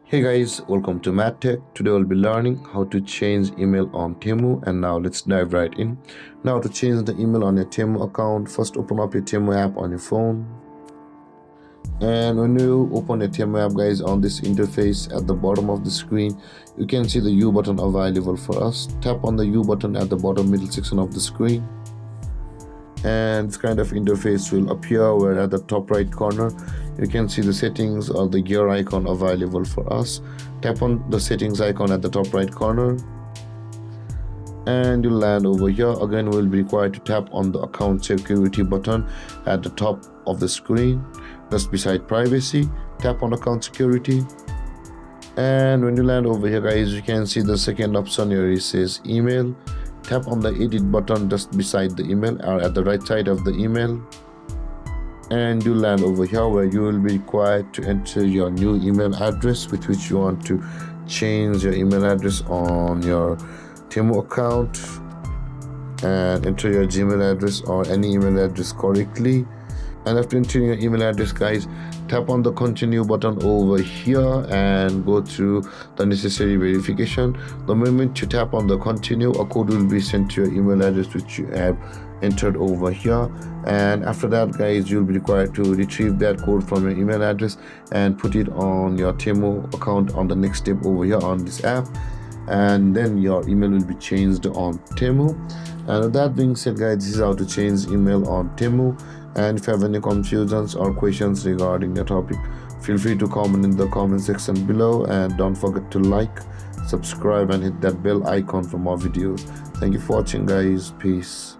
Hey guys, welcome to MathTech. Today we'll be learning how to change email on Temu, and now let's dive right in. Now to change the email on your Temu account, first open up your Temu app on your phone. And when you open your Temu app guys, on this interface at the bottom of the screen, you can see the U button available for us. Tap on the U button at the bottom middle section of the screen. And this kind of interface will appear where at the top right corner you can see the settings or the gear icon available for us. Tap on the settings icon at the top right corner and you'll land over here. Again, we'll be required to tap on the account security button at the top of the screen just beside privacy. Tap on account security, and when you land over here guys, you can see the second option here. It says email. Tap on the edit button just beside the email or at the right side of the email, and you land over here where you will be required to enter your new email address with which you want to change your email address on your Temu account, and enter your Gmail address or any email address correctly. And after entering your email address guys, tap on the continue button over here and go through the necessary verification. The moment you tap on the continue, a code will be sent to your email address which you have entered over here, and after that guys, you'll be required to retrieve that code from your email address and put it on your Temu account on the next step over here on this app, and then your email will be changed on Temu. And with that being said guys, this is how to change email on Temu. And if you have any confusions or questions regarding the topic, feel free to comment in the comment section below, and don't forget to like, subscribe and hit that bell icon for more videos. Thank you for watching guys. Peace.